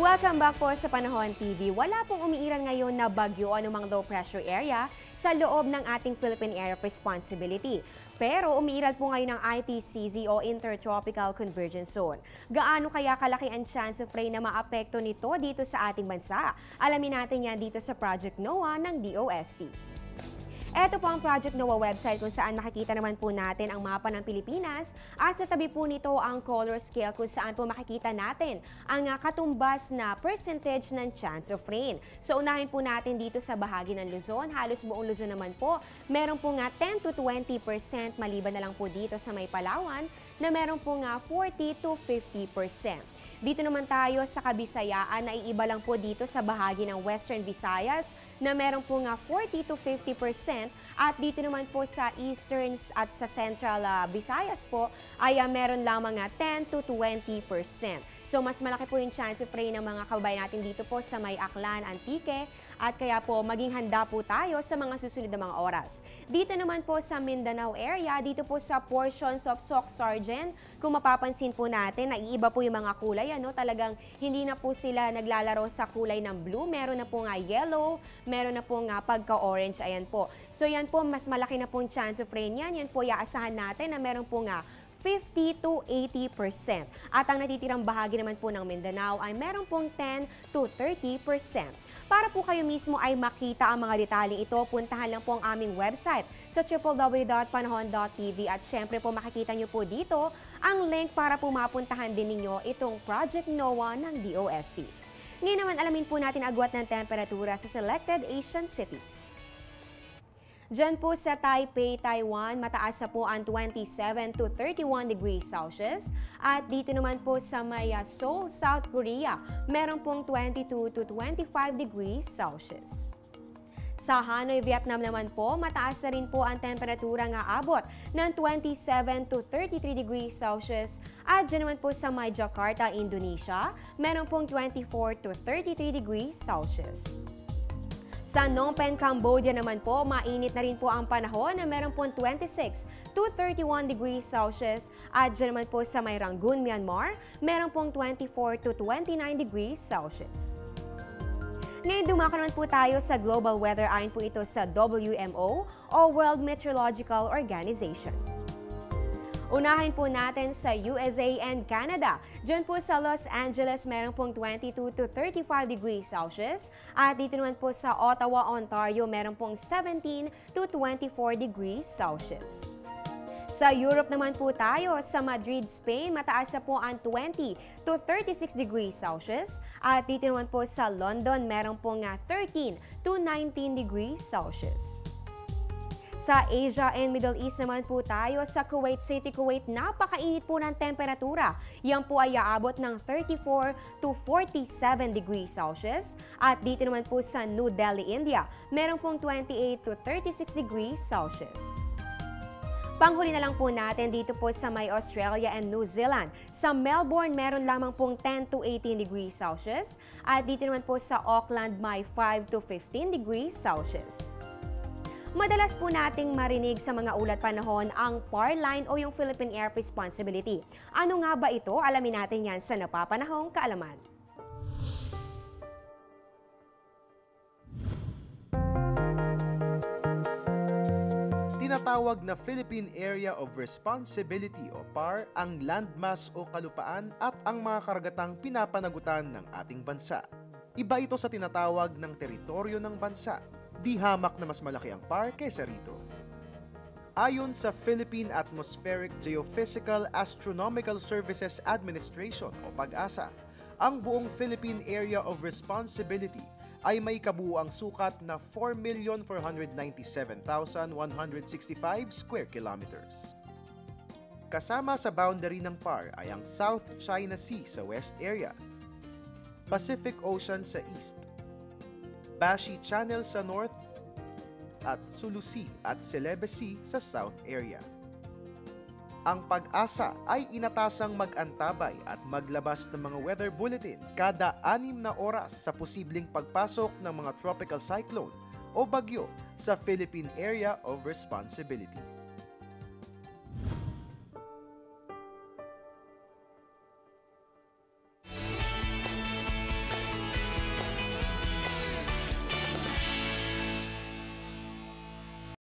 Welcome back po sa Panahon TV. Wala pong umiiral ngayon na bagyo o anumang low pressure area sa loob ng ating Philippine Area of Responsibility. Pero umiiral po ngayon ang ITCZ o Intertropical Convergence Zone. Gaano kaya kalaki ang chance of rain na maapekto nito dito sa ating bansa? Alamin natin yan dito sa Project NOAA ng DOST. Ito po ang Project NOAA website kung saan makikita naman po natin ang mapa ng Pilipinas at sa tabi po nito ang color scale kung saan po makikita natin ang katumbas na percentage ng chance of rain. So unahin po natin dito sa bahagi ng Luzon, halos buong Luzon naman po, meron po nga 10 to 20% maliban na lang po dito sa may Palawan na meron po nga 40 to 50%. Dito naman tayo sa Kabisayaan, naiiba lang po dito sa bahagi ng Western Visayas na meron po nga 40 to 50% at dito naman po sa Eastern at sa Central Visayas po ay meron lamang nga 10 to 20%. So mas malaki po yung chance of rain ng mga kababayan natin dito po sa may Aklan, Antique at kaya po maging handa po tayo sa mga susunod na mga oras. Dito naman po sa Mindanao area, dito po sa portions of Soc Sargent, kung mapapansin po natin, naiiba po yung mga kulay. Talagang hindi na po sila naglalaro sa kulay ng blue. Meron na po nga yellow, meron na po nga pagka-orange. Ayan po. So yan po, mas malaki na pong chance of rain yan. Yan po, iaasahan natin na meron po nga 50 to 80%. At ang natitirang bahagi naman po ng Mindanao ay meron pong 10 to 30%. Para po kayo mismo ay makita ang mga detalye ito, puntahan lang po ang aming website sa www.panahon.tv at syempre po makikita nyo po dito ang link para po mapuntahan din ninyo itong Project NOAA ng DOST. Ngayon naman alamin po natin agwat ng temperatura sa selected Asian cities. Diyan po sa Taipei, Taiwan, mataas na po ang 27 to 31 degrees Celsius. At dito naman po sa may Seoul, South Korea, meron pong 22 to 25 degrees Celsius. Sa Hanoi, Vietnam naman po, mataas na rin po ang temperatura nga abot ng 27 to 33 degrees Celsius. At dyan naman po sa may Jakarta, Indonesia, meron pong 24 to 33 degrees Celsius. Sa Phnom Penh, Cambodia naman po, mainit na rin po ang panahon na meron po 26 to 31 degrees Celsius. At dyan naman po sa may Rangoon, Myanmar, meron pong 24 to 29 degrees Celsius. Ngayon dumako naman po tayo sa global weather ayon po ito sa WMO o World Meteorological Organization. Unahin po natin sa USA and Canada. Diyan po sa Los Angeles, meron pong 22 to 35 degrees Celsius. At dito naman po sa Ottawa, Ontario, meron pong 17 to 24 degrees Celsius. Sa Europe naman po tayo, sa Madrid, Spain, mataas na po ang 20 to 36 degrees Celsius. At dito naman po sa London, meron pong 13 to 19 degrees Celsius. Sa Asia and Middle East naman po tayo, sa Kuwait City, Kuwait, napakainit po ng temperatura. Yan po ay aabot ng 34 to 47 degrees Celsius. At dito naman po sa New Delhi, India, meron pong 28 to 36 degrees Celsius. Panghuli na lang po natin dito po sa may Australia and New Zealand. Sa Melbourne, meron lamang pong 10 to 18 degrees Celsius. At dito naman po sa Auckland, may 5 to 15 degrees Celsius. Madalas po nating marinig sa mga ulat panahon ang PAR line o yung Philippine Air Responsibility. Ano nga ba ito? Alamin natin yan sa Napapanahong Kaalaman. Tinatawag na Philippine Area of Responsibility o PAR ang landmass o kalupaan at ang mga karagatang pinapanagutan ng ating bansa. Iba ito sa tinatawag ng teritoryo ng bansa. Di hamak na mas malaki ang PAR kaysa rito. Ayon sa Philippine Atmospheric Geophysical Astronomical Services Administration o PAGASA, ang buong Philippine Area of Responsibility ay may kabuuang sukat na 4,497,165 square kilometers. Kasama sa boundary ng PAR ay ang South China Sea sa West area, Pacific Ocean sa East, Bashi Channel sa North at Sulu Sea at Celebes Sea sa South area. Ang PAGASA ay inatasang mag-antabay at maglabas ng mga weather bulletin kada 6 na oras sa posibleng pagpasok ng mga tropical cyclone o bagyo sa Philippine Area of Responsibility.